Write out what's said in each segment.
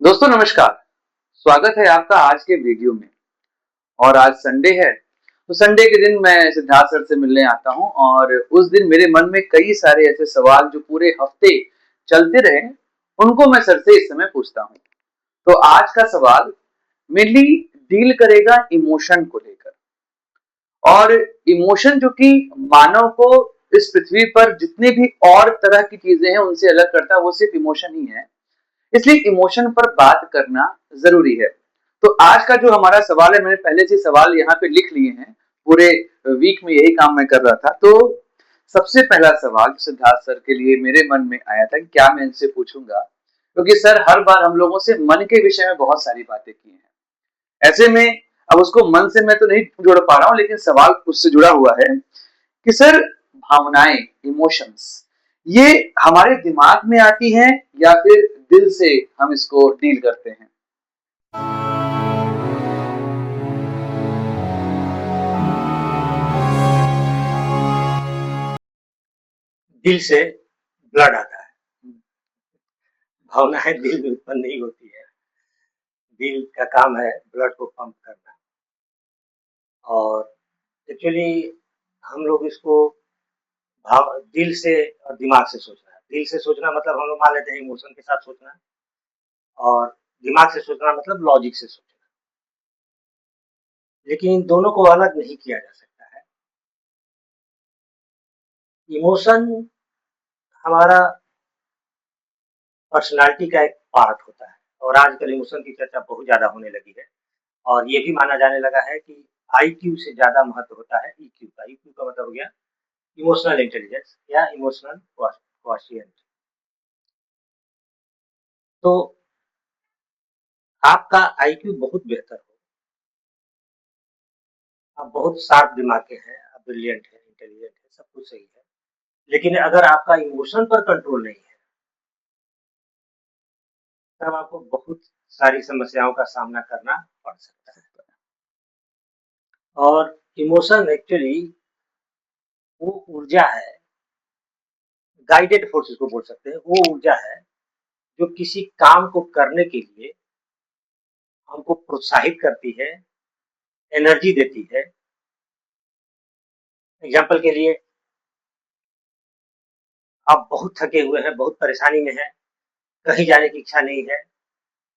दोस्तों नमस्कार। स्वागत है आपका आज के वीडियो में। और आज संडे है तो संडे के दिन मैं सिद्धार्थ सर से मिलने आता हूं और उस दिन मेरे मन में कई सारे ऐसे सवाल जो पूरे हफ्ते चलते रहे उनको मैं सर से इस समय पूछता हूं। तो आज का सवाल मेनली डील करेगा इमोशन को लेकर। और इमोशन जो कि मानव को इस पृथ्वी पर जितने भी और तरह की चीजें हैं उनसे अलग करता है वो सिर्फ इमोशन ही है। इसलिए इमोशन पर बात करना जरूरी है। तो आज का जो हमारा सवाल है मैंने पहले से सवाल यहाँ पे लिख लिए हैं। पूरे वीक में यही काम मैं कर रहा था। तो सबसे पहला सवाल सिद्धार्थ सर के लिए मेरे मन में आया था कि क्या मैं इनसे पूछूंगा, क्योंकि सर हर बार हम लोगों से मन के विषय में बहुत सारी बातें की हैं। ऐसे में अब उसको मन से मैं तो नहीं जोड़ पा रहा हूं, लेकिन सवाल उससे जुड़ा हुआ है कि सर भावनाएं, इमोशंस, ये हमारे दिमाग में आती हैं या फिर दिल से हम इसको डील करते हैं? दिल से ब्लड आता है। भावनाएं दिल में उत्पन्न नहीं होती है। दिल का काम है ब्लड को पंप करना। और एक्चुअली हम लोग इसको भाव दिल से और दिमाग से सोचना है। दिल से सोचना मतलब हम लोग मान लेते हैं इमोशन के साथ सोचना, और दिमाग से सोचना मतलब लॉजिक से सोचना। लेकिन इन दोनों को अलग नहीं किया जा सकता है। इमोशन हमारा पर्सनालिटी का एक पार्ट होता है, और आजकल इमोशन की चर्चा बहुत ज्यादा होने लगी है। और ये भी माना जाने लगा है कि आईक्यू से ज्यादा महत्व होता है ईक्यू का। ईक्यू का मतलब हो गया इमोशनल इंटेलिजेंस या इमोशनल क्वोशिएंट। तो आपका आईक्यू बहुत बेहतर हो, आप बहुत शार्प दिमाग के हैं, आप ब्रिलियंट हैं, इंटेलिजेंट है, सब कुछ सही है, लेकिन अगर आपका इमोशन पर कंट्रोल नहीं है तब आपको बहुत सारी समस्याओं का सामना करना पड़ सकता है। और इमोशन एक्चुअली वो ऊर्जा है, गाइडेड फोर्स इसको बोल सकते हैं। वो ऊर्जा है जो किसी काम को करने के लिए हमको प्रोत्साहित करती है, एनर्जी देती है। एग्जाम्पल के लिए, आप बहुत थके हुए हैं, बहुत परेशानी में हैं, कहीं जाने की इच्छा नहीं है,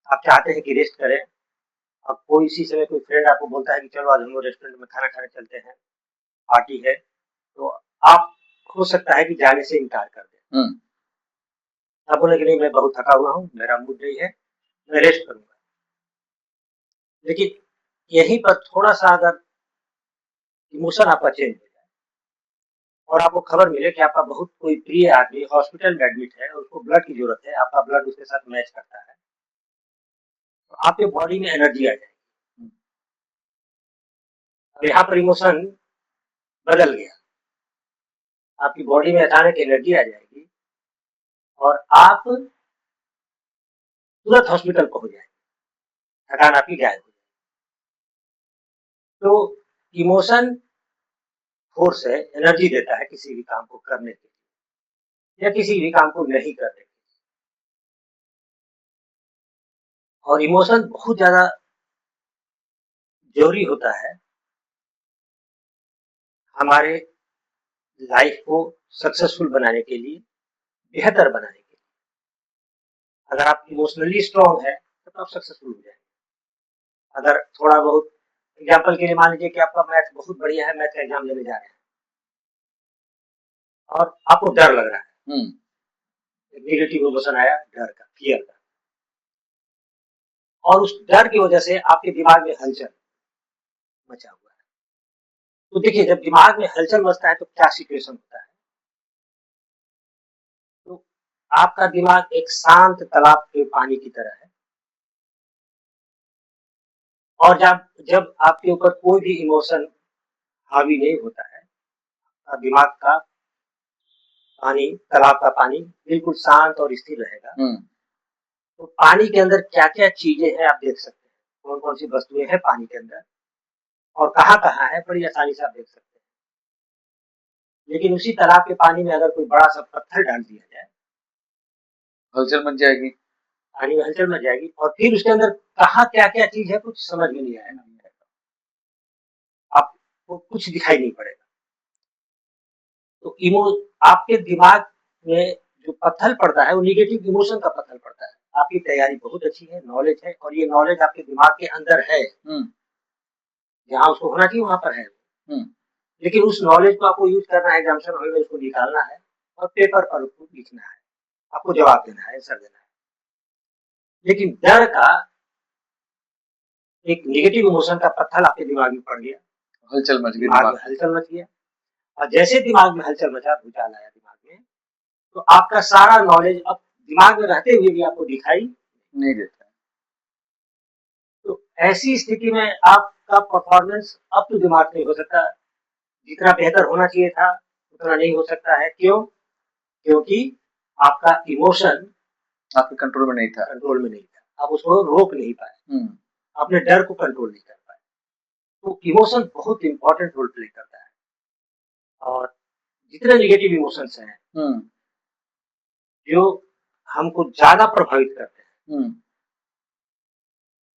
आप चाहते हैं कि रेस्ट करें। अब कोई इसी समय कोई फ्रेंड आपको बोलता है कि चलो आज हम लोग रेस्टोरेंट में खाना खाने चलते हैं, पार्टी है, तो आप हो सकता है कि जाने से इनकार कर दें। आप बोले कि नहीं, मैं बहुत थका हुआ हूँ, मेरा मूड नहीं है, मैं रेस्ट करूंगा। लेकिन यहीं पर थोड़ा सा अगर इमोशन आपका चेंज हो जाए और आपको खबर मिले कि आपका बहुत कोई प्रिय आदमी हॉस्पिटल में एडमिट है, उसको ब्लड की जरूरत है, आपका ब्लड उसके साथ मैच करता है, तो आपके बॉडी में एनर्जी आ जाएगी। अब यहाँ पर इमोशन बदल गया, आपकी बॉडी में अचानक एनर्जी आ जाएगी और आप तुरंत हॉस्पिटल पहुंच जाएंगे, थकान आपकी गायब हो जाएगी। तो इमोशन फोर्स है, एनर्जी देता है किसी भी काम को करने के लिए या किसी भी काम को नहीं करने के लिए। और इमोशन बहुत ज्यादा जरूरी होता है हमारे लाइफ को सक्सेसफुल बनाने के लिए, बेहतर बनाने के लिए। अगर आप इमोशनली स्ट्रांग है तो आप सक्सेसफुल हो जाएंगे। अगर थोड़ा बहुत, एग्जाम्पल के लिए मान लीजिए कि आपका मैथ बहुत बढ़िया है, मैथ का एग्जाम देने जा रहे हैं और आपको डर लग रहा है, नेगेटिव इमोशन आया डर का, फियर का, और उस डर की वजह से आपके दिमाग में हलचल मचा हुआ है। तो देखिए, जब दिमाग में हलचल मचता है तो क्या सिचुएशन होता है। तो आपका दिमाग एक शांत तालाब के पानी की तरह है, और जब जब आपके ऊपर कोई भी इमोशन हावी नहीं होता है, दिमाग का पानी, तालाब का पानी बिल्कुल शांत और स्थिर रहेगा। तो पानी के अंदर क्या क्या चीजें हैं आप देख सकते हैं, कौन कौन सी वस्तुएं हैं पानी के अंदर और कहाँ कहाँ है, बड़ी आसानी से आप देख सकते हैं। लेकिन उसी तालाब के पानी में अगर कोई बड़ा सा पत्थर डाल दिया जाए, हलचल मच जाएगी। पानी में हलचल मच जाएगी और फिर उसके अंदर कहाँ क्या-क्या चीज़ है कुछ समझ में नहीं आएगा। आपको कुछ दिखाई नहीं पड़ेगा। तो इमो आपके दिमाग में जो पत्थर पड़ता है वो नेगेटिव इमोशन का पत्थर पड़ता है। आपकी तैयारी बहुत अच्छी है, नॉलेज है और ये नॉलेज आपके दिमाग के अंदर है। जहाँ उसको होना चाहिए वहाँ पर है। लेकिन उस नॉलेज को आपको यूज़ करना है, एग्जामिनेशन हॉल में उसको निकालना है और पेपर पर उसको लिखना है। आपको जवाब देना है, आंसर देना है। लेकिन डर का एक नेगेटिव इमोशन का पत्थर आपके दिमाग में पड़ गया, हलचल मच गई, दिमाग में हलचल मच गया और जैसे दिमाग में हलचल मचा, भूचाल आया दिमाग में, तो आपका सारा नॉलेज अब दिमाग में रहते हुए भी आपको दिखाई नहीं देता। तो ऐसी स्थिति में आपका परफॉर्मेंस अप टू दिमाग नहीं हो सकता। जितना बेहतर होना चाहिए था उतना नहीं हो सकता है। क्यों? क्योंकि आपका इमोशन आपके कंट्रोल में नहीं था। कंट्रोल में नहीं था। आप उसको रोक नहीं पाए। अपने डर को कंट्रोल नहीं कर पाए। तो इमोशन बहुत इंपॉर्टेंट रोल प्ले करता है और जितने नेगेटिव इमोशंस हैं जो हमको ज्यादा प्रभावित करते हैं,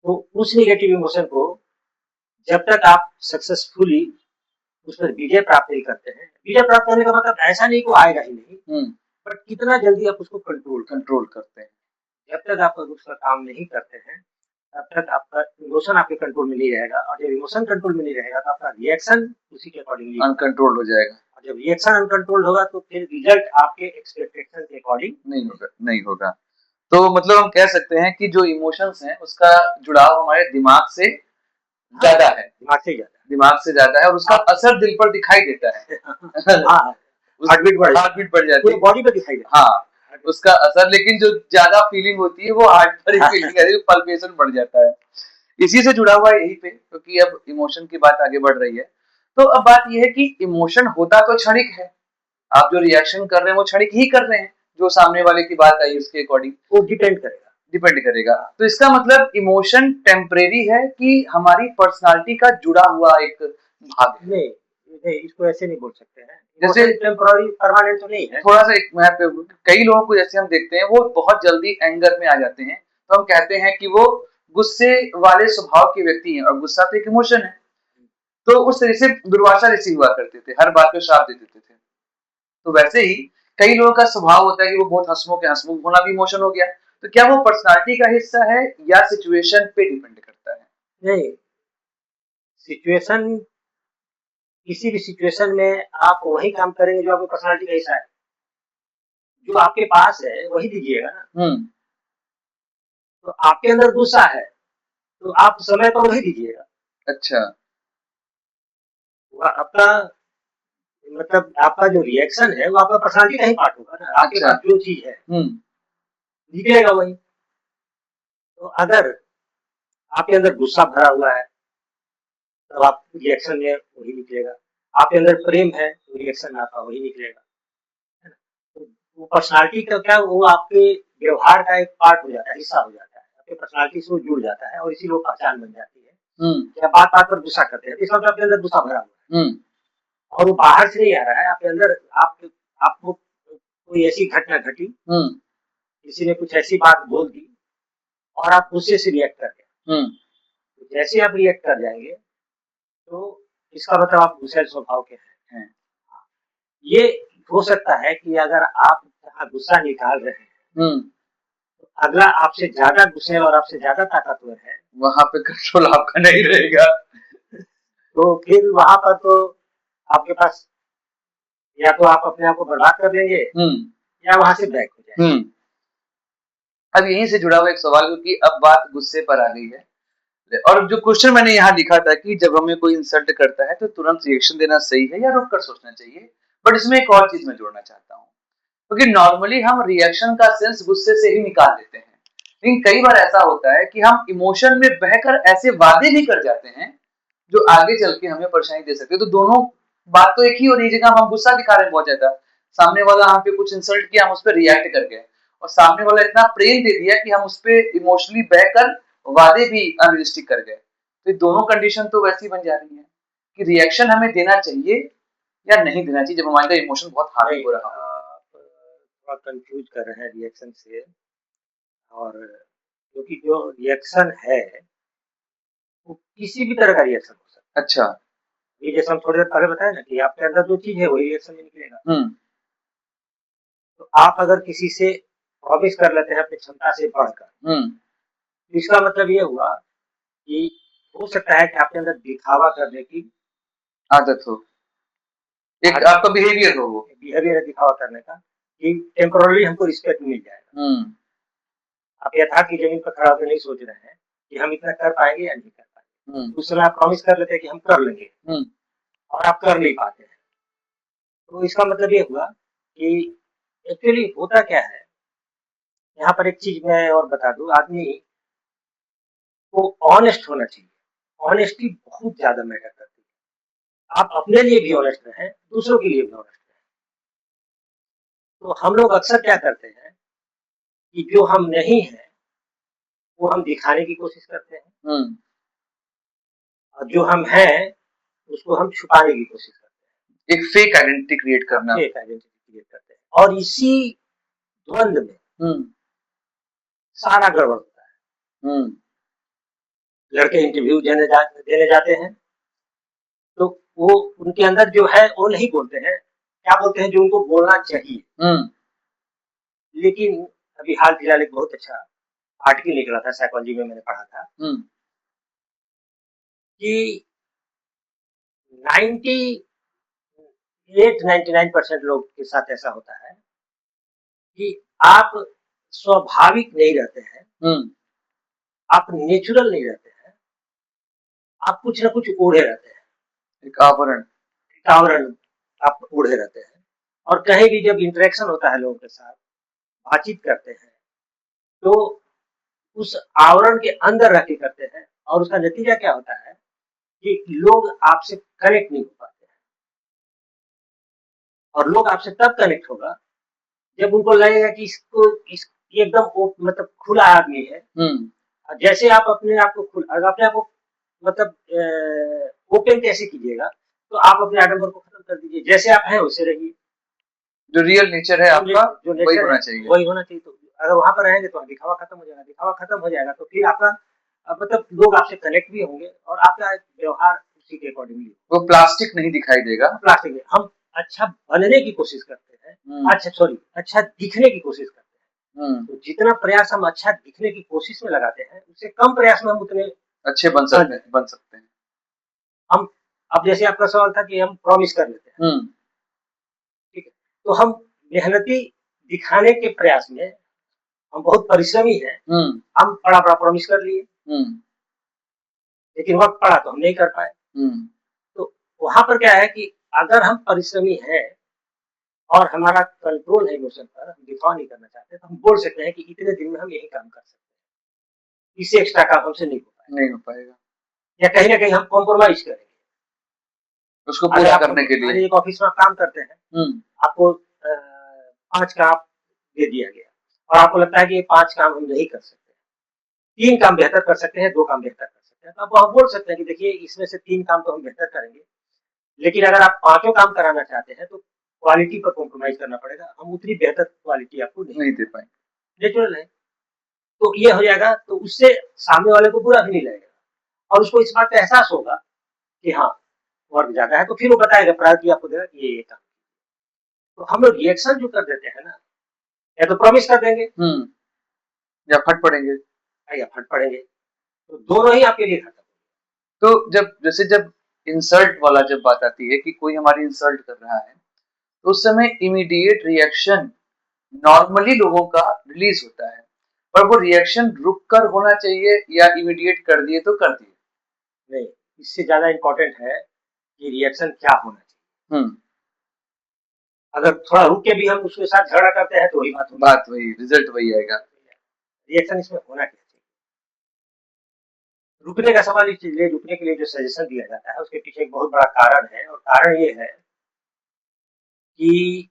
तो उस नेगेटिव इमोशन को जब तक आप सक्सेसफुली उस पर विजय प्राप्त नहीं करते हैं, विजय प्राप्त करने का मतलब ऐसा नहीं को आएगा ही नहीं, बट कितना जल्दी आप उसको कंट्रोल करते हैं। जब तक आप उसका काम नहीं करते हैं तब तक आपका इमोशन आपके कंट्रोल में नहीं रहेगा और जब इमोशन कंट्रोल में नहीं रहेगा तो आपका रिएक्शन उसी के अकॉर्डिंगली अनकंट्रोल्ड हो जाएगा और जब रिएक्शन अनकंट्रोल्ड होगा तो फिर रिजल्ट आपके एक्सपेक्टेशन के अकॉर्डिंग नहीं होगा। तो मतलब हम कह सकते हैं कि जो इमोशंस हैं उसका जुड़ाव हमारे दिमाग से ज्यादा है। दिमाग से ज्यादा है और उसका असर दिल पर दिखाई देता है। हार्टबीट बढ़ जाती है, बॉडी पे दिखाई देता है। हाँ, उसका असर, लेकिन जो ज्यादा फीलिंग होती है वो हार्ट पर ही फीलिंग है, पल्पेशन बढ़ जाता है। इसी से जुड़ा हुआ है यही पे, क्योंकि अब इमोशन की बात आगे बढ़ रही है। तो अब बात यह है कि इमोशन होता तो क्षणिक है, आप जो रिएक्शन कर रहे हैं वो क्षणिक ही कर रहे हैं, जो सामने वाले की बात आई उसके अकॉर्डिंग वो डिपेंड करेगा। तो इसका मतलब इमोशन टेम्परेरी है कि हमारी पर्सनालिटी का जुड़ा हुआ एक भाग है? नहीं, इसको ऐसे नहीं बोल सकते हैं। जैसे टेम्पररी परमानेंट तो नहीं है। थोड़ा सा एक मैं कई लोगों को जैसे हम देखते हैं वो बहुत जल्दी एंगर में आ जाते हैं, तो हम कहते हैं कि वो गुस्से वाले स्वभाव के व्यक्ति हैं, और गुस्सा तो एक इमोशन है। तो उस तरह से दुर्वासा ऋषि हुआ करते थे, हर बात पे श्राप दे देते थे। तो वैसे ही कई लोगों का स्वभाव होता है कि वो बहुत हंसमुख होना भी इमोशन हो गया। तो क्या वो पर्सनालिटी का हिस्सा है या सिचुएशन पे डिपेंड करता है? नहीं, सिचुएशन, किसी भी सिचुएशन में आप वही काम करेंगे जो आपकी पर्सनालिटी का हिस्सा है। जो आपके पास है वही दीजिएगा ना। तो आपके अंदर गुस्सा है तो आप समय पर वही दीजिएगा। अच्छा, आपका मतलब आपका जो रिएक्शन है वो आपका पर्सनालिटी का ही पार्ट होगा ना। आपके पास जो चीज है निकलेगा वही। तो अगर आपके अंदर गुस्सा भरा हुआ है तो आप रिएक्शन में वही निकलेगा। आपके अंदर प्रेम है तो रिएक्शन में आपका वही निकलेगा। तो वो पर्सनालिटी का क्या, वो आपके व्यवहार का एक पार्ट हो जाता है, हिस्सा हो जाता है, आपके पर्सनालिटी से वो जुड़ जाता है और इसी लोग पहचान बन जाती है। या बात बात पर गुस्सा करते हैं, इसका मतलब आपके अंदर गुस्सा भरा हुआ है और वो बाहर से नहीं आ रहा है, आपके अंदर आपको कोई ऐसी घटना घटी, किसी ने कुछ ऐसी बात बोल दी और आप गुस्से से रिएक्ट कर गए। तो जैसे आप रिएक्ट कर जाएंगे तो इसका मतलब आप गुस्सैल स्वभाव के हैं। ये हो सकता है कि अगर आप गुस्सा निकाल रहे हैं तो अगला आपसे ज्यादा गुस्से और आपसे ज्यादा ताकतवर है, वहां पे कंट्रोल आपका नहीं रहेगा। तो फिर वहां पर तो आपके पास या तो आप अपने आप को बर्बाद कर देंगे या वहां से बैक हो जाएंगे। अब यहीं से जुड़ा हुआ एक सवाल, क्योंकि अब बात गुस्से पर आ गई है, और जो क्वेश्चन मैंने यहाँ लिखा था कि जब हमें कोई इंसल्ट करता है तो तुरंत रिएक्शन देना सही है या रुक कर सोचना चाहिए, बट इसमें एक और चीज मैं जोड़ना चाहता हूँ, क्योंकि नॉर्मली हम रिएक्शन का सेंस गुस्से से ही निकाल लेते हैं, लेकिन कई बार ऐसा होता है कि हम इमोशन में बहकर ऐसे वादे भी कर जाते हैं जो आगे चल के हमें परेशानी दे सकते हैं। तो दोनों बात तो एक ही हो रही है, जगह हम गुस्सा दिखा रहे हैं बहुत ज्यादा, सामने वाला हम पे कुछ इंसल्ट किया, हम उस पर रिएक्ट कर गए, और सामने वाला इतना प्रेम दे दिया कि हम उस पर इमोशनली बहकर वादे भी अनरियलिस्टिक कर गए। तो ये दोनों कंडीशन तो वैसी बन जा रही है कि रिएक्शन हमें देना चाहिए या नहीं देना चाहिए जब हमारे इमोशन बहुत हावी हो रहा हो। थोड़ा कंफ्यूज कर रहे हैं रिएक्शन से और क्योंकि जो रिएक्शन है वो किसी भी तरह का रिएक्शन हो सकता है। अच्छा। ये जैसे हम थोड़ी देर पहले बताए ना कि आपके अंदर जो चीज है वही रिएक्शन में निकलेगा। तो आप अगर किसी से प्रॉमिस कर लेते हैं अपनी क्षमता से बढ़कर, तो इसका मतलब ये हुआ कि हो सकता है कि आपके अंदर दिखावा करने की आदत हो, एक आपका बिहेवियर हो, वो बिहेवियर दिखावा करने का, कि टेम्पोररी हमको रिस्पेक्ट मिल जाएगा। आप यथार्थ की जमीन पर खड़ा होकर नहीं सोच रहे हैं कि हम इतना कर पाएंगे या नहीं कर पाएंगे। उस समय आप प्रॉमिस कर लेते हैं कि हम कर लेंगे और आप कर नहीं पाते हैं। तो इसका मतलब ये हुआ कि एक्चुअली होता क्या है, यहाँ पर एक चीज मैं और बता दूं, आदमी को ऑनेस्ट होना चाहिए। ऑनेस्टी बहुत ज्यादा मैटर करती है। आप अपने लिए भी ऑनेस्ट रहें, दूसरों के लिए भी ऑनेस्ट रहें। तो हम लोग अक्सर क्या करते हैं कि जो हम नहीं है वो हम दिखाने की कोशिश करते हैं, और जो हम हैं उसको हम छुपाने की कोशिश करते हैं। एक फेक आइडेंटिटी क्रिएट करना। फेक आइडेंटिटी क्रिएट करते हैं, और इसी द्वंद में सारा गड़बड़ होता है। लड़के इंटरव्यू देने जाते हैं, तो वो उनके अंदर जो है वो नहीं बोलते हैं, क्या बोलते हैं जो उनको बोलना चाहिए। लेकिन अभी हाल फिलहाल एक बहुत अच्छा आर्टिकल निकला था, साइकोलॉजी में मैंने पढ़ा था कि 98-99% लोग के साथ ऐसा होता है कि आप स्वाभाविक नहीं रहते हैं, आप नेचुरल नहीं रहते हैं, आप कुछ ना कुछ ओढ़े रहते हैं, एक आवरण आप ओढ़े रहते हैं। और कहीं भी जब इंटरेक्शन होता है लोगों के साथ, बातचीत करते हैं, तो उस आवरण के अंदर रह के करते हैं, और उसका नतीजा क्या होता है कि लोग आपसे कनेक्ट नहीं हो पाते हैं। और लोग आपसे तब कनेक्ट होगा जब उनको लगेगा कि इसको एकदम मतलब खुला आदमी है। जैसे आप अपने आप को मतलब ओपन कैसे कीजिएगा, तो आप अपने आडंबर को खत्म कर दीजिए, जैसे आप हैं वैसे रहिए। जो रियल नेचर है आपका वही होना चाहिए, वही होना चाहिए। तो अगर वहां पर रहेंगे तो दिखावा खत्म हो जाएगा, दिखावा खत्म हो जाएगा तो फिर आपका मतलब लोग आपसे कनेक्ट भी होंगे, और आपका व्यवहार उसी के अकॉर्डिंगली, वो प्लास्टिक नहीं दिखाई देगा। प्लास्टिक में हम अच्छा बनने की कोशिश करते हैं, अच्छा दिखने की कोशिश करते हैं। तो जितना प्रयास हम अच्छा दिखने की कोशिश में लगाते हैं, उससे कम प्रयास में हम उतने अच्छे बन सकते हैं। हम अब जैसे आपका सवाल था कि हम प्रॉमिस कर लेते हैं, ठीक है, तो हम मेहनती दिखाने के प्रयास में हम बहुत परिश्रमी हैं, हम बड़ा प्रॉमिस कर लिए, लेकिन वक्त पड़ा तो हम नहीं कर पाए। तो वहां पर क्या है कि अगर हम परिश्रमी हैं और हमारा कंट्रोल है इमोशन पर, हम दिखावा नहीं करना चाहते, तो हम बोल सकते हैं कि इतने दिन में हम यही काम कर सकते हैं, इससे एक्स्ट्रा काम हमसे नहीं हो पाएगा, या कहीं ना कहीं हम कॉम्प्रोमाइज करेंगे उसको पूरा करने के लिए। एक ऑफिस में आप काम करते हैं, आपको 5 काम दे दिया गया, और आपको लगता है कि ये 5 काम हम नहीं कर सकते, 3 काम बेहतर कर सकते हैं, 2 काम बेहतर कर सकते हैं, तो आप बोल सकते हैं कि देखिए इसमें से 3 काम तो हम बेहतर करेंगे, लेकिन अगर आप 5 काम कराना चाहते हैं तो क्वालिटी पर कॉम्प्रोमाइज करना पड़ेगा, हम उतनी बेहतर क्वालिटी आपको नहीं दे पाएंगे। नेचुरल है। तो ये हो जाएगा, तो उससे सामने वाले को बुरा भी नहीं लगेगा, और उसको इस बात का एहसास होगा कि हाँ वर्क ज्यादा है, तो फिर वो बताएगा, प्रायोरिटी आपको देगा ये काम। तो हम लोग रिएक्शन जो कर देते हैं ना, या तो प्रॉमिस कर देंगे, या फट पड़ेंगे, तो दोनों ही आपके लिए खत्म। तो जब इंसल्ट वाला जब बात आती है कि कोई हमारी इंसल्ट कर रहा है, तो उस समय इमीडिएट रिएक्शन नॉर्मली लोगों का रिलीज होता है, पर वो रिएक्शन रुक कर होना चाहिए या इमीडिएट कर दिए तो कर दिए? नहीं, इससे ज्यादा इंपॉर्टेंट है कि रिएक्शन क्या होना चाहिए। अगर थोड़ा रुक के भी हम उसके साथ झगड़ा करते हैं तो वही बात वही रिजल्ट वही आएगा। रिएक्शन इसमें होना क्या चाहिए? रुकने का सवाल इसलिए, रुकने के लिए जो सजेशन दिया जाता है उसके पीछे एक बहुत बड़ा कारण है, और कारण ये है कि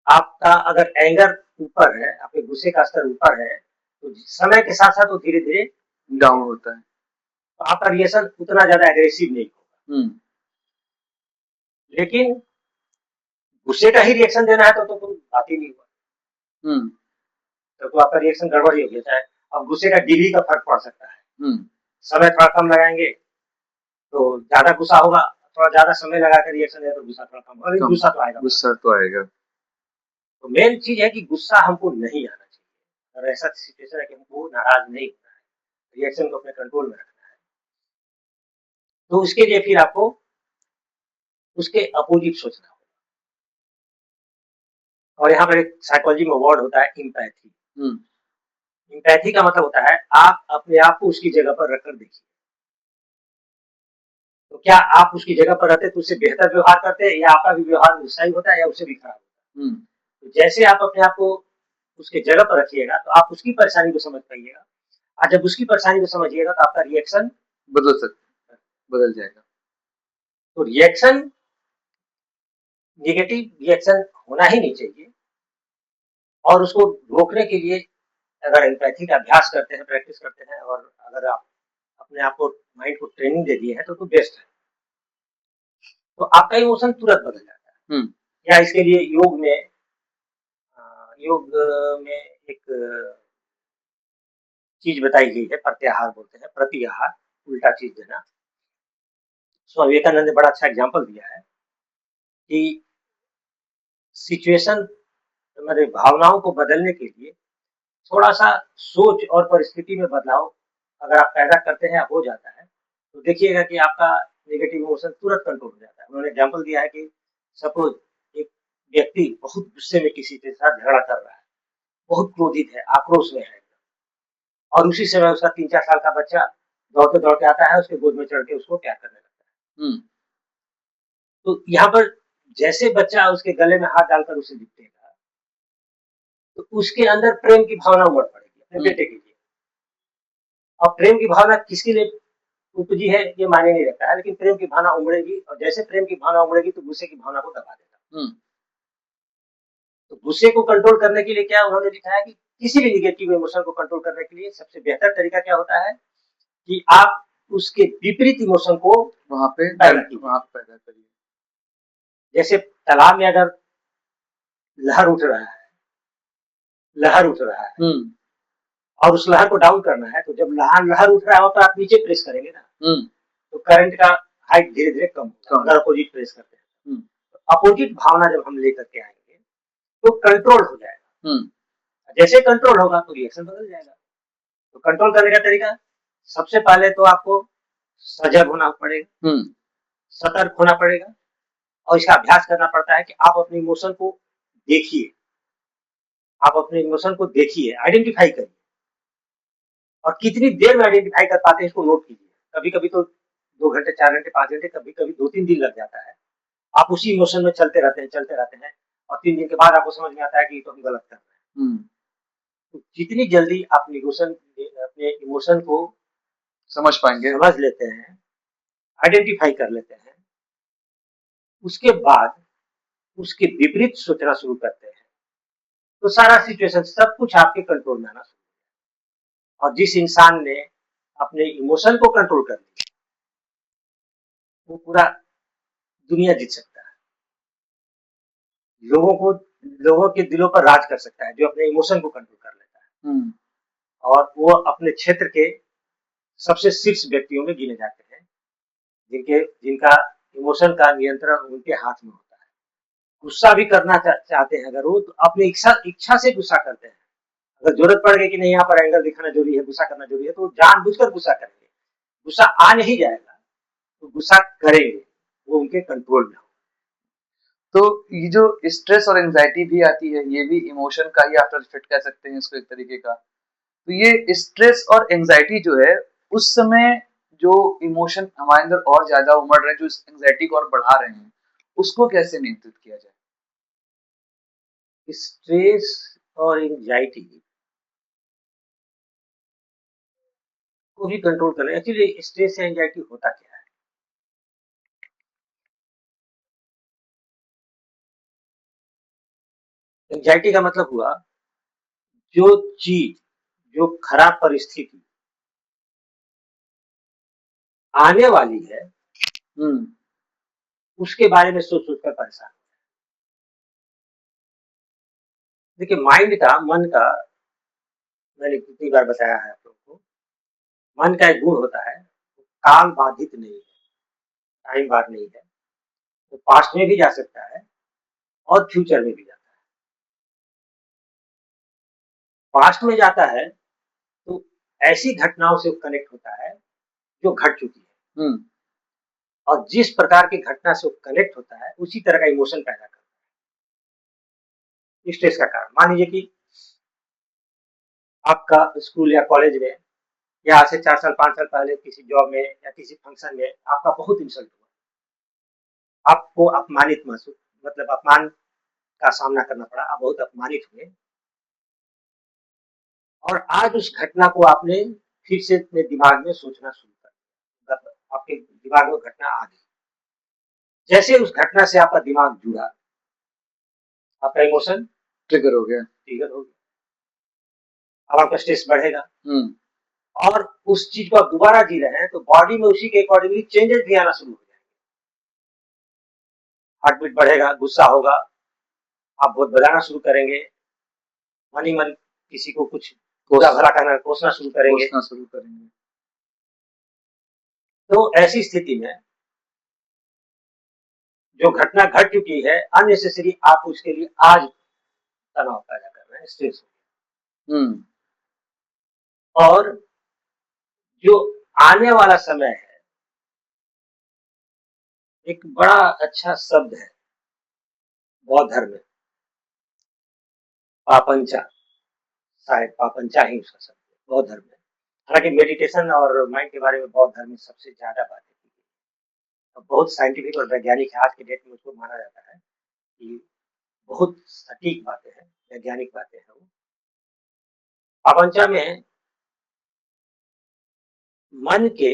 आपका अगर एंगर ऊपर है, आपके गुस्से का स्तर ऊपर है, तो समय के साथ साथ वो धीरे धीरे डाउन होता है, तो आपका रिएक्शन उतना ज्यादा एग्रेसिव नहीं होगा। लेकिन गुस्से का ही रिएक्शन देना है तो कोई बात ही नहीं हुआ। तो आपका रिएक्शन गड़बड़ ही हो गया। चाहे अब गुस्से का डिग्री का फर्क पड़ सकता है। समय थोड़ा कम लगाएंगे तो ज्यादा गुस्सा होगा, थोड़ा ज्यादा समय लगा कर रिएक्शन है तो गुस्सा थोड़ा कम, और गुस्सा तो आएगा। गुस्सा तो आएगा। तो मेन चीज है कि गुस्सा हमको नहीं आना चाहिए, और ऐसा सिचुएशन है कि हमको नाराज नहीं होना है, रिएक्शन को अपने कंट्रोल में रखना है। तो उसके लिए फिर आपको उसके अपोजिट सोचना होगा। और यहाँ पर एक साइकोलॉजी में वर्ड होता है इम्पैथी। इम्पैथी का मतलब होता है आप अपने आप को उसकी जगह पर रखकर देखिए। तो क्या आप उसकी जगह पर रहते तो उससे बेहतर व्यवहार करते, या आपका भी व्यवहार उससा ही होता है या उससे भी खराब होता है? तो जैसे आप अपने आप को उसके जगह पर रखिएगा तो आप उसकी परेशानी को समझ पाइएगा, और जब उसकी परेशानी को समझिएगा तो आपका रिएक्शन बदल जाएगा। तो रिएक्शन नेगेटिव रिएक्शन होना ही नहीं चाहिए, और उसको रोकने के लिए अगर एम्पैथी का अभ्यास करते हैं, प्रैक्टिस करते हैं, और अगर आप अपने आप को माइंड को ट्रेनिंग दे दिए हैं तो बेस्ट है। तो आपका इमोशन तुरंत बदल जाता है। या इसके लिए योग में एक चीज बताई गई है, प्रत्याहार बोलते हैं, प्रत्याहार, उल्टा चीज देना। स्वामी विवेकानंद ने बड़ा अच्छा एग्जाम्पल दिया है कि सिचुएशन हमारे भावनाओं को बदलने के लिए थोड़ा सा सोच और परिस्थिति में बदलाव अगर आप पैदा करते हैं, हो जाता है, तो देखिएगा कि आपका नेगेटिव इमोशन तुरंत कंट्रोल हो जाता है। उन्होंने एग्जाम्पल दिया है कि सपोज एक व्यक्ति बहुत गुस्से में किसी के साथ झगड़ा कर रहा है, बहुत क्रोधित है, आक्रोश में है, और उसी समय उसका 3-4 साल का बच्चा दौड़ते दौड़ते आता है, उसके गोद में चढ़ के उसको प्यार करने लगता है। तो यहाँ पर जैसे बच्चा उसके गले में हाथ डालकर उसे लिपटेगा, तो उसके अंदर प्रेम की भावना उमड़ पड़ेगी अपने बेटे के लिए। और प्रेम की भावना किसके लिए उपजी है ये मायने नहीं रखता है, लेकिन प्रेम की भावना उमड़ेगी, और जैसे प्रेम की भावना उमड़ेगी तो गुस्से की भावना को दबा देगा। तो गुस्से को कंट्रोल करने के लिए क्या उन्होंने लिखा है कि किसी भी निगेटिव इमोशन को कंट्रोल करने के लिए सबसे बेहतर तरीका क्या होता है कि आप उसके विपरीत इमोशन को वहां पैदा करिए। जैसे तालाब में अगर लहर उठ रहा है और उस लहर को डाउन करना है, तो जब लहर उठ रहा हो तो आप नीचे प्रेस करेंगे ना, तो करंट का हाइट धीरे धीरे कम होगा अगर अपोजिट प्रेस करते हैं। तो अपोजिट भावना जब हम लेकर के आएंगे तो कंट्रोल हो जाएगा। जैसे कंट्रोल होगा तो रिएक्शन बदल जाएगा। तो कंट्रोल करने का तरीका, सबसे पहले तो आपको सजग होना पड़ेगा, सतर्क होना पड़ेगा, और इसका अभ्यास करना पड़ता है कि आप अपने इमोशन को देखिए, आइडेंटिफाई करिए, और कितनी देर में आइडेंटिफाई कर पाते हैं इसको नोट कीजिए। कभी कभी तो 2 घंटे, 4 घंटे, 5 घंटे, कभी कभी 2-3 दिन लग जाता है। आप उसी इमोशन में चलते रहते हैं, और 3 दिन के बाद आपको समझ में आता है कि तो हम गलत कर रहे हैं। तो जितनी जल्दी आप अपने इमोशन को समझ लेते हैं, आइडेंटिफाई कर लेते हैं, उसके बाद उसके विपरीत सोचना शुरू करते हैं, तो सारा सिचुएशन, सब कुछ आपके कंट्रोल में आना शुरू। और जिस इंसान ने अपने इमोशन को कंट्रोल कर लिया, वो पूरा दुनिया जीत सकता है, लोगों के दिलों पर राज कर सकता है, जो अपने इमोशन को कंट्रोल कर लेता है। और वो अपने क्षेत्र के सबसे शीर्ष व्यक्तियों में गिने जाते हैं, जिनका इमोशन का नियंत्रण उनके हाथ में होता है। गुस्सा भी करना चाहते हैं अगर वो, तो अपनी इच्छा से गुस्सा करते हैं। अगर जरूरत पड़ गई कि नहीं यहाँ पर एंगर दिखाना जरूरी है, गुस्सा करना जरूरी है, तो जानबूझकर गुस्सा करेंगे। गुस्सा आ नहीं जाएगा तो गुस्सा करेंगे, वो उनके कंट्रोल में हो। तो ये जो स्ट्रेस और एंजाइटी भी आती है, ये भी इमोशन का ही आफ्टर इफेक्ट कह सकते हैं इसको एक तरीके का। तो ये स्ट्रेस और एंजाइटी जो है, उस समय जो इमोशन हमारे अंदर और ज्यादा उमड़ रहे हैं, जो एंजाइटी को और बढ़ा रहे हैं, उसको कैसे नियंत्रित किया जाए? स्ट्रेस और एंजाइटी को भी कंट्रोल करना। एक्चुअली स्ट्रेस या एंजाइटी होता क्या है? एंजाइटी का मतलब हुआ जो चीज, जो खराब परिस्थिति आने वाली है, उसके बारे में सोच सोच कर परेशान। देखिए, मन का मैंने कितनी बार बताया है आप लोगों को, मन का एक गुण होता है, काल बाधित नहीं है, टाइम बार नहीं है, वो पास्ट में भी जा सकता है और फ्यूचर में भी जाता है। पास्ट में जाता है तो ऐसी घटनाओं से कनेक्ट होता है जो घट चुकी है, और जिस प्रकार की घटना से वो कनेक्ट होता है उसी तरह का इमोशन पैदा करता है, स्ट्रेस का कारण। मान लीजिए कि आपका स्कूल या कॉलेज में या आज से 4 साल 5 साल पहले किसी जॉब में या किसी फंक्शन में आपका बहुत इंसल्ट हुआ, आपको अपमानित महसूस, मतलब अपमान का सामना करना पड़ा, आप बहुत अपमानित हुए, और आज उस घटना को आपने फिर से अपने दिमाग में सोचना शुरू कर दिया, मतलब आपके दिमाग में घटना आ गई। जैसे उस घटना से आपका दिमाग जुड़ा, आपका इमोशन ट्रिगर हो गया। अब आपका स्ट्रेस बढ़ेगा, और उस चीज को आप दोबारा जी रहे हैं तो बॉडी में उसी के अकॉर्डिंगली चेंजेस भी आना शुरू हो जाएंगे। हार्ट बीट बढ़ेगा, गुस्सा होगा, आप बहुत बजाना शुरू करेंगे, मन ही मन किसी को कुछ बुरा भला कहना, कोसना शुरू करेंगे। तो ऐसी स्थिति में जो घटना घट चुकी है, अननेसेसरी आप उसके लिए आज तनाव पैदा कर रहे हैं, स्ट्रेस हो गया। और जो आने वाला समय है, एक बड़ा अच्छा शब्द है बौद्ध धर्म में, पापंचा, शायद पापंचा ही उसका शब्द है बौद्ध धर्म में। हालांकि मेडिटेशन और माइंड के बारे में बौद्ध धर्म में सबसे ज्यादा बातें की गई, बहुत साइंटिफिक और वैज्ञानिक है। आज के डेट में उसको माना जाता है कि बहुत सटीक बातें हैं, वैज्ञानिक बातें हैं वो। पापंचा में मन के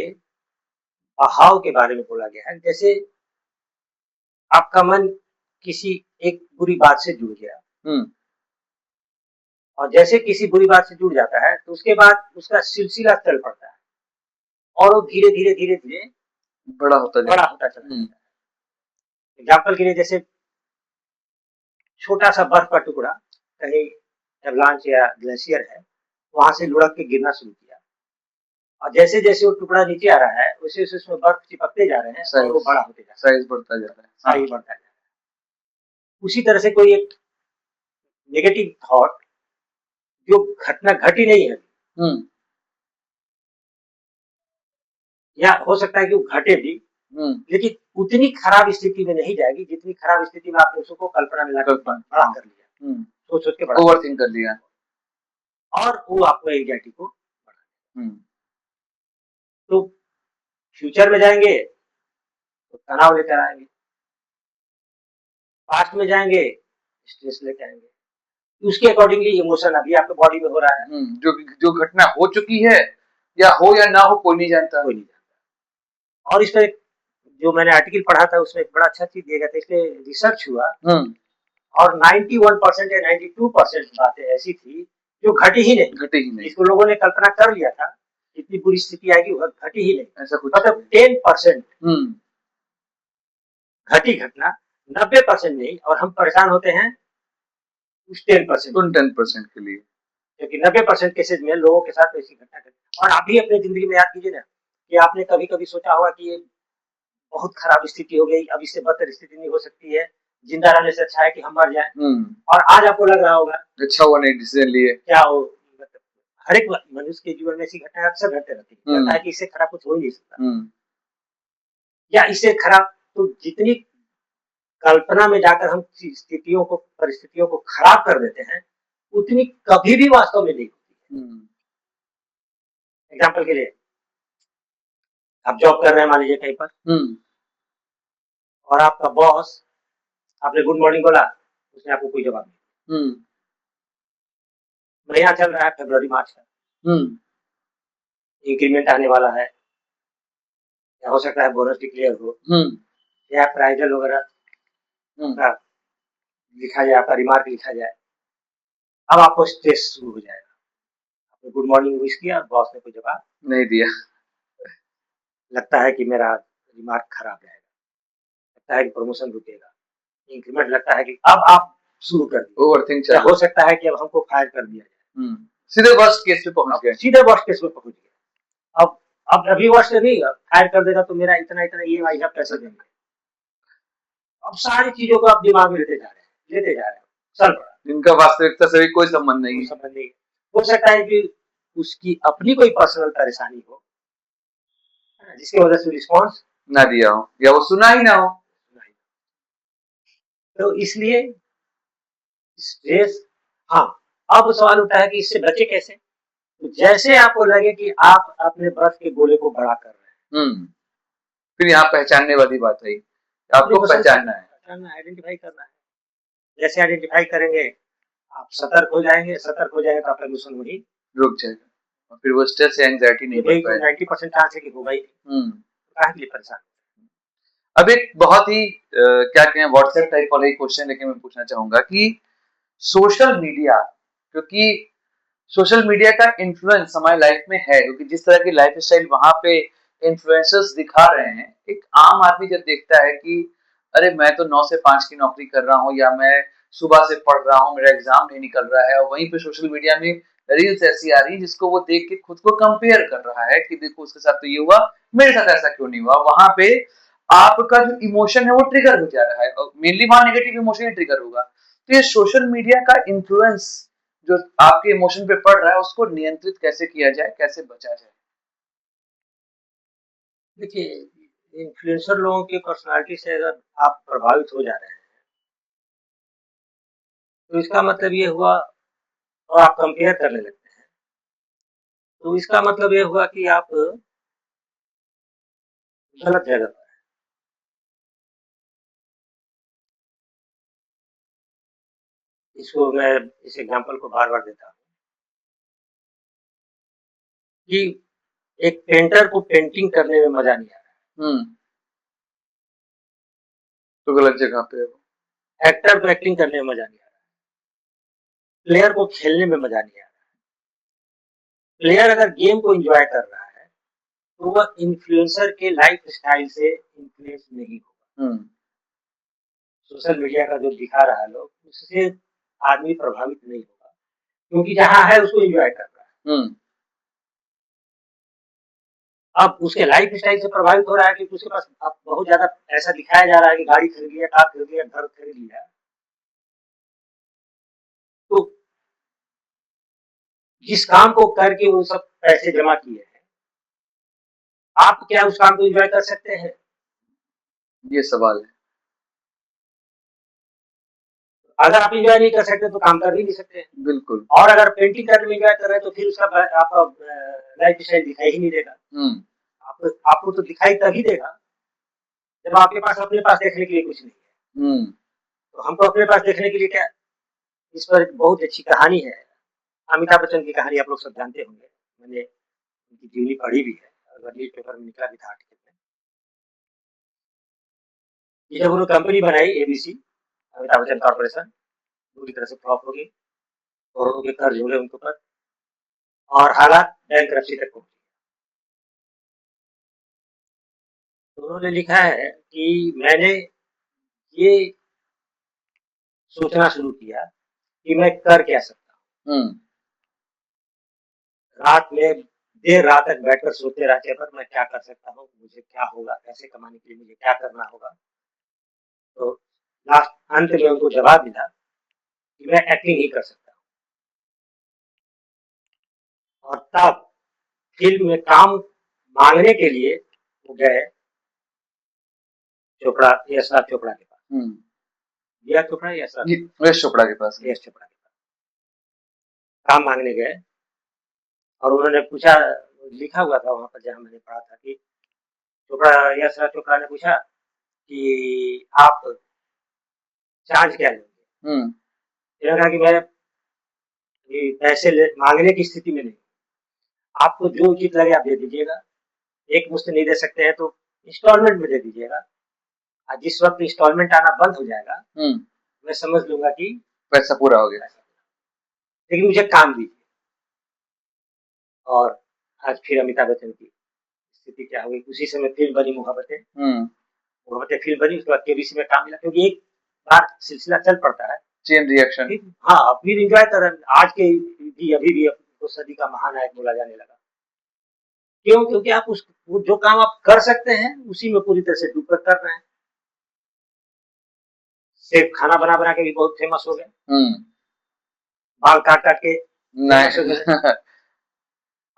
बहाव के बारे में बोला गया है। जैसे आपका मन किसी एक बुरी बात से जुड़ गया, और जैसे किसी बुरी बात से जुड़ जाता है तो उसके बाद उसका सिलसिला चल पड़ता है, और वो धीरे धीरे धीरे धीरे बड़ा होता चला जाता है। एग्जाम्पल के लिए, जैसे छोटा सा बर्फ का टुकड़ा कहीं एवलांच या ग्लेशियर है, वहां से लुढ़क के गिरना शुरू किया, और जैसे जैसे वो टुकड़ा नीचे आ रहा है वैसे वैसे उसमें बर्फ चिपकते जा रहे हैं, और वो बड़ा होते जा रहा है, साइज बढ़ता जा रहा है, साइज बढ़ता जा रहा है। उसी तरह से कोई एक नेगेटिव थॉट, जो घटना घटी नहीं है, या हो सकता है कि वो घटे भी, लेकिन उतनी खराब स्थिति में नहीं जाएगी जितनी खराब स्थिति में आपने उसको कल्पना में लाकर बड़ा कर लिया, सोच सोच के बड़ा ओवरथिंक कर लिया, और वो आपको एंजाइटी को बढ़ा। तो फ्यूचर में जाएंगे तो तनाव लेकर आएंगे, पास्ट में जाएंगे स्ट्रेस लेकर आएंगे, उसके अकॉर्डिंगली इमोशन अभी आपके बॉडी में हो रहा है। जो घटना हो चुकी है या हो या ना हो, कोई नहीं जानता। और इस पर जो मैंने आर्टिकल पढ़ा था उसमें एक बड़ा अच्छा चीज दिया गया था, इसलिए रिसर्च हुआ, और 91% या 92% बातें ऐसी थी जो घटी ही नहीं, इसको लोगों ने कल्पना कर लिया था, इतनी बुरी स्थिति आएगी, वह घटी ही नहीं, ऐसा कुछ, मतलब 10% घटी घटना, 90% नहीं, और हम परेशान होते हैं उस 10% के लिए, क्योंकि 90% केसेज में लोगों के साथ ऐसी घटना घटी। और आप भी अपने जिंदगी में याद कीजिए ना कि आपने कभी कभी सोचा होगा कि ये बहुत खराब स्थिति हो गई, अब इससे बदतर स्थिति नहीं हो सकती है, जिंदा रहने से अच्छा है कि हम मर जाएं, और आज आपको लग रहा होगा अच्छा हुआ नहीं डिसीजन लिए। क्या हो, मतलब हर एक मनुष्य के जीवन में ऐसी घटनाएं अक्सर घटते रहती है, लगता है कि इससे खराब कुछ हो ही नहीं सकता, या इससे खराब, तो जितनी कल्पना में जाकर हम स्थितियों को, परिस्थितियों को खराब कर देते हैं, उतनी कभी भी वास्तव में नहीं होती है। एग्जाम्पल के लिए, आप जॉब कर रहे हैं मान लीजिए कहीं पर, और आपका बॉस, आपने गुड मॉर्निंग बोला, उसने आपको कोई जवाब नहीं, महीना चल रहा है फरवरी मार्च का, इंक्रीमेंट आने वाला है, या हो सकता है बोनस डिक्लेयर हो, या अप्राइजल वगैरह लिखा जाए, आपका रिमार्क लिखा जाए, अब आपको स्ट्रेस शुरू हो जाएगा। आपने गुड मॉर्निंग विश किया, बॉस ने कोई जवाब नहीं दिया, लगता है कि मेरा रिमार्क खराब रहेगा, लगता है कि प्रमोशन रुकेगा, इंक्रीमेंट लगता है कि अब आप शुरू कर दिए, ओवरथिंक, हो सकता है कि अब हमको फायर कर दिया जाए, सीधे वर्स्ट केस पे पहुंच गए। सीधे वर्स्ट केस में पहुंच गए। अब अभी वर्स्ट नहीं, फायर कर देगा तो मेरा इतना इतना EMI आप पैसे देंगे। अब सारी चीजों को आप दिमाग में लेते जा रहे हैं सर, जिनका वास्तविकता से भी कोई संबंध नहीं है। हो सकता है कि उसकी अपनी कोई पर्सनल परेशानी हो जिसकी वजह से रिस्पॉन्स ना दिया हो या वो सुना ही ना हो। तो इसलिए स्ट्रेस, हाँ, अब सवाल उठा है कि इससे बचे कैसे। तो जैसे आपको लगे कि आप अपने बर्फ के गोले को बड़ा कर रहे हैं, फिर यहाँ पहचानने वाली बात है, आपको पहचानना है, आइडेंटिफाई करना है। जैसे आइडेंटिफाई करेंगे आप सतर्क हो जाएंगे तो आपका मिशन वही रुक जाएगा और फिर वो स्ट्रेस या एंजाइटी नहीं बढ़ पाएगा। 90% चांस है कि होगा ही नहीं। काहे के लिए परेशान। अब एक बहुत ही क्या कहें व्हाट्सएप टाइप वाला एक क्वेश्चन लेके मैं पूछना चाहूंगा कि सोशल मीडिया, क्योंकि सोशल मीडिया का इन्फ्लुएंस हमारी लाइफ में है, क्योंकि जिस तरह की लाइफ स्टाइल वहां पे इन्फ्लुएंसर्स दिखा रहे हैं, एक आम आदमी जब देखता है कि अरे मैं तो 9 से 5 की नौकरी कर रहा हूँ या मैं सुबह से पढ़ रहा हूँ, मेरा एग्जाम नहीं निकल रहा है, और वहीं पे सोशल मीडिया में रील्स ऐसी आ रही है जिसको वो देख के खुद को कंपेयर कर रहा है कि देखो उसके साथ तो ये हुआ, मेरे साथ ऐसा क्यों नहीं हुआ। वहां पे आपका जो इमोशन है वो ट्रिगर हो जा रहा है, और मेनली वहां नेगेटिव इमोशन ही ट्रिगर होगा। तो ये सोशल मीडिया का इन्फ्लुएंस जो आपके इमोशन पे पड़ रहा है उसको नियंत्रित कैसे किया जाए, कैसे बचा जाए। देखिए, इन्फ्लुएंसर लोगों की पर्सनालिटी से अगर आप प्रभावित हो जा रहे हैं तो इसका मतलब ये हुआ, और आप कंपेयर करने लगते हैं तो इसका मतलब ये हुआ कि आप गलत जगह पर हैं। इसको मैं इस एग्जांपल को बार बार देता हूँ कि एक पेंटर को पेंटिंग करने में मजा नहीं आ रहा है, तो गलत जगह पे है। एक्टर को एक्टिंग करने में मजा नहीं आ रहा है, प्लेयर को खेलने में मजा नहीं आ रहा है। प्लेयर अगर गेम को एंजॉय कर रहा है तो वह इन्फ्लुएंसर के लाइफ स्टाइल से इन्फ्लुएंस नहीं होगा। सोशल मीडिया का जो दिखा रहा है लोग, उससे आदमी प्रभावित नहीं होगा, क्योंकि जहां है उसको एंजॉय कर रहा है। अब उसके लाइफ स्टाइल से प्रभावित हो रहा है क्योंकि उसके पास अब बहुत ज्यादा ऐसा दिखाया जा रहा है कि गाड़ी खरीद लिया, कार खरीद लिया, घर खरीद लिया। तो जिस काम को करके वो सब पैसे जमा किए हैं, आप क्या उस काम को एंजॉय कर सकते हैं? ये सवाल है। अगर आप एंजॉय नहीं कर सकते तो काम कर भी नहीं सकते। बिल्कुल। और अगर पेंटिंग करने में एंजॉय कर रहे हैं तो फिर उसका आपका लाइफ स्टाइल दिखाई ही नहीं देगा। आपको तो दिखाई तभी देगा जब आपके पास अपने पास देखने के लिए कुछ नहीं है। तो हमको अपने पास देखने के लिए क्या, इस पर बहुत अच्छी कहानी है, अमिताभ बच्चन की कहानी आप लोग सब जानते होंगे, मैंने उनकी जीवनी पढ़ी भी है, न्यूज पेपर में निकला भी था आर्टिकल में। जब उन्होंने कंपनी बनाई ABC, अमिताभ बच्चन कॉर्पोरेशन, पूरी तरह से फ्लॉप हो गई, करोड़ों के कर्ज हो गए उनके ऊपर और हालात बैंकरप्सी तक पहुंचे। तो उन्होंने लिखा है कि मैंने ये सोचना शुरू किया कि मैं कर क्या सकता हूँ। रात में देर रात तक बैठकर सोते रहते पर मैं क्या कर सकता हूँ, मुझे क्या होगा, पैसे कमाने के लिए मुझे क्या करना होगा। तो लास्ट अंत में उनको जवाब मिला कि मैं एक्टिंग ही कर सकता हूँ। और तब फिल्म में काम मांगने के लिए वो गए चोपड़ा, यशराज चोपड़ा के पास। यश चोपड़ा के पास, यश चोपड़ा के पास काम मांगने गए और उन्होंने पूछा, लिखा हुआ था वहां पर जहां मैंने पढ़ा था कि यशराज चोपड़ा ने पूछा कि आप चार्ज क्या लेंगे। कहा कि मैं पैसे मांगने की स्थिति में नहीं, आपको जो उचित लगे आप दे दीजिएगा, एक मुश्त नहीं दे सकते हैं तो इंस्टॉलमेंट में दे दीजिएगा, जिस वक्त इंस्टॉलमेंट आना बंद हो जाएगा मैं समझ लूंगा कि पैसा पूरा हो गया, लेकिन मुझे काम दीजिए। और आज फिर अमिताभ बच्चन की स्थिति क्या हुई, उसी समय फिल्म बनी मोहब्बतें। मोहब्बतें फिल्म बनी, उसके बाद KBC में काम मिला, क्योंकि एक बार सिलसिला चल पड़ता है, चेन रिएक्शन। हाँ, फिर एंजॉय कर, आज के भी अभी भी को सदी का महानायक बोला जाने लगा। क्यों? क्योंकि आप जो काम आप कर सकते हैं उसी में पूरी तरह से डूब कर कर रहे हैं। शेफ खाना बना बना के भी बहुत फेमस हो गए, बाल काट काट के फेमस हो गए।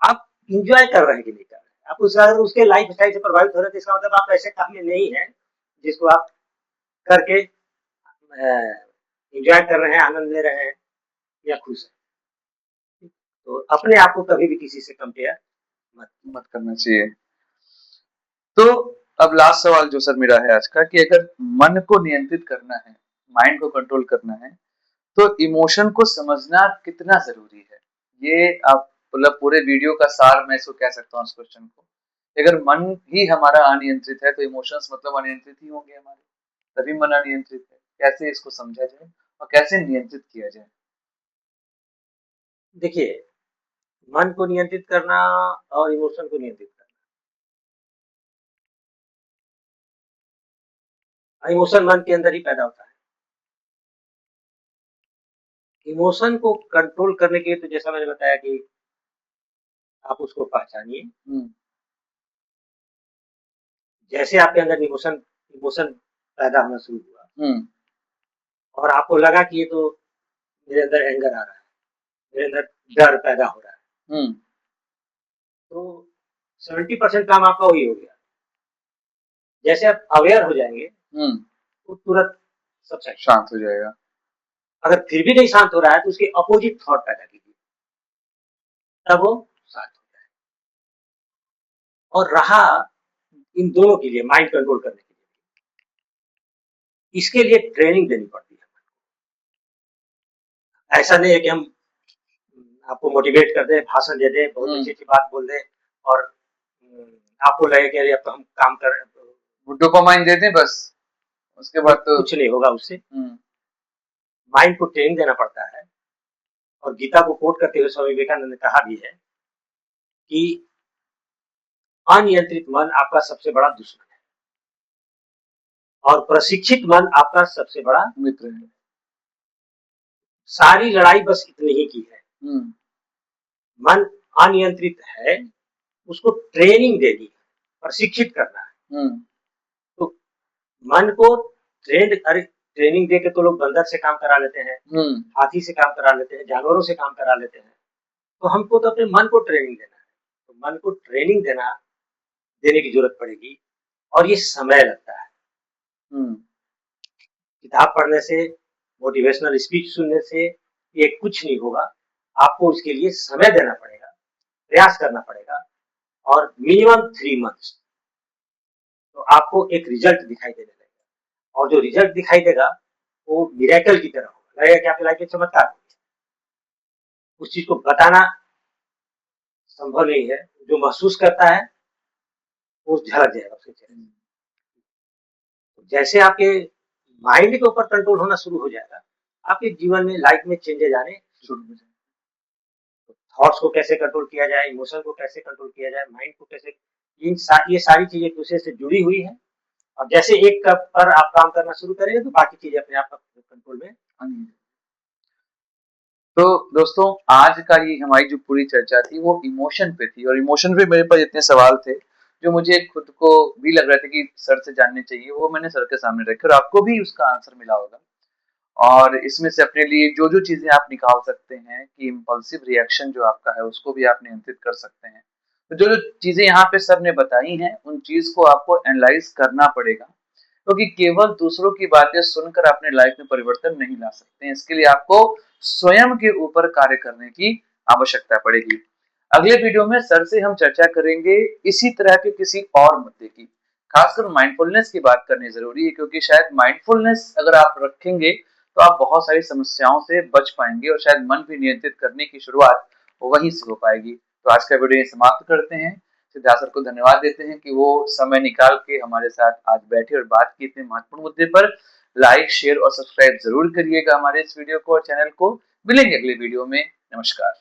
आप इंजॉय कर रहे हैं कि नहीं कर रहे हैं? आप अगर उसके लाइफ स्टाइल से प्रभावित हो रहे हैं तो इसका मतलब आप ऐसे काम में नहीं है जिसको आप करके इंजॉय कर रहे हैं, आनंद ले रहे हैं या खुश है। तो अपने आप को कभी भी किसी से कंपेयर मत करना चाहिए। तो अब लास्ट सवाल जो सर मेरा है आज का, कि अगर मन को नियंत्रित करना है, माइंड को कंट्रोल करना है, तो इमोशन को समझना कितना जरूरी है? ये आप मतलब पूरे वीडियो का सार मैं इसको कह सकता हूँ इस क्वेश्चन को। अगर मन ही हमारा अनियंत्रित है तो इमोशंस मतलब अनियंत्रित ही होंगे हमारे, तभी मन अनियंत्रित है। कैसे इसको समझा जाए और कैसे नियंत्रित किया जाए? देखिए, मन को नियंत्रित करना और इमोशन को नियंत्रित करना, इमोशन मन के अंदर ही पैदा होता है। इमोशन को कंट्रोल करने के लिए तो जैसा मैंने बताया कि आप उसको पहचानिए। जैसे आपके अंदर इमोशन इमोशन पैदा होना शुरू हुआ और आपको लगा कि ये तो मेरे अंदर एंगर आ रहा है, मेरे अंदर डर पैदा हो रहा है, तो 70% काम आपका वही हो गया। जैसे आप अवेयर हो जाएंगे तो तुरंत सब शांत हो जाएगा। अगर फिर भी नहीं शांत हो रहा है तो उसके अपोजिट थॉट पैदा कीजिए, तब वो शांत हो जाए। और रहा इन दोनों के लिए, माइंड कंट्रोल करने के लिए, इसके लिए ट्रेनिंग देनी पड़ती है। ऐसा नहीं है कि हम आपको मोटिवेट कर दे, भाषण दे दे, बहुत अच्छी अच्छी बात बोल दे और आपको लगे कि अरे अब तो हम काम कर डोपामाइन दे दें बस, उसके बाद तो कुछ नहीं होगा उससे। माइंड को ट्रेनिंग देना पड़ता है। और गीता को कोट करते हुए स्वामी विवेकानंद ने कहा भी है कि अनियंत्रित मन आपका सबसे बड़ा दुश्मन है और प्रशिक्षित मन आपका सबसे बड़ा मित्र है। सारी लड़ाई बस इतनी ही की है। मन अनियंत्रित है, उसको ट्रेनिंग देनी है, प्रशिक्षित करना है। तो मन को ट्रेनिंग दे के तो लोग बंदर से काम करा लेते हैं, हाथी से काम करा लेते हैं, जानवरों से काम करा लेते हैं। तो हमको तो अपने मन को ट्रेनिंग देना है। तो मन को ट्रेनिंग देने की जरूरत पड़ेगी और ये समय लगता है। किताब पढ़ने से, मोटिवेशनल स्पीच सुनने से ये कुछ नहीं होगा। आपको इसके लिए समय देना पड़ेगा, प्रयास करना पड़ेगा और मिनिमम 3 मंथ्स तो आपको एक रिजल्ट दिखाई देने लगेगा। और जो रिजल्ट दिखाई देगा वो मिरेकल की तरह होगा, लगेगा कि आपकी लाइफ में चमत्कार हो गया। उस चीज को बताना संभव नहीं है, जो महसूस करता है वो झलक जाएगा उसके चेहरे में। जैसे आपके माइंड के ऊपर कंट्रोल होना शुरू हो जाएगा, आपके जीवन में, लाइफ में चेंजेस आने शुरू हो जाएंगे। थॉट्स को कैसे कंट्रोल किया जाए, इमोशन को कैसे कंट्रोल किया जाए, माइंड को कैसे, ये सारी चीजें एक दूसरे से जुड़ी हुई है। और जैसे एक पर आप काम करना शुरू करेंगे तो बाकी चीजें अपने आप कंट्रोल में आएंगी। तो दोस्तों, आज का ये हमारी जो पूरी चर्चा थी वो इमोशन पे थी, और इमोशन पे मेरे पास इतने सवाल थे जो मुझे खुद को भी लग रहा था कि सर से जानने चाहिए, वो मैंने सर के सामने रखे और आपको भी उसका आंसर मिला होगा। और इसमें से अपने लिए जो जो चीजें आप निकाल सकते हैं कि इम्पल्सिव रिएक्शन जो आपका है उसको भी आप नियंत्रित कर सकते हैं। तो जो जो चीजें यहाँ पे सर ने बताई हैं उन चीज को आपको एनालाइज करना पड़ेगा, क्योंकि केवल दूसरों की बातें सुनकर अपने लाइफ में परिवर्तन नहीं ला सकते हैं। इसके लिए आपको स्वयं के ऊपर कार्य करने की आवश्यकता पड़ेगी। अगले वीडियो में सर से हम चर्चा करेंगे इसी तरह के किसी और मुद्दे की। खासकर माइंडफुलनेस की बात करनी जरूरी है, क्योंकि शायद माइंडफुलनेस अगर आप रखेंगे तो आप बहुत सारी समस्याओं से बच पाएंगे और शायद मन भी नियंत्रित करने की शुरुआत वहीं से हो पाएगी। तो आज का वीडियो समाप्त करते हैं। सिद्धार्थ सर को धन्यवाद देते हैं कि वो समय निकाल के हमारे साथ आज बैठे और बात की इतने महत्वपूर्ण मुद्दे पर। लाइक, शेयर और सब्सक्राइब जरूर करिएगा हमारे इस वीडियो को और चैनल को। मिलेंगे अगले वीडियो में। नमस्कार।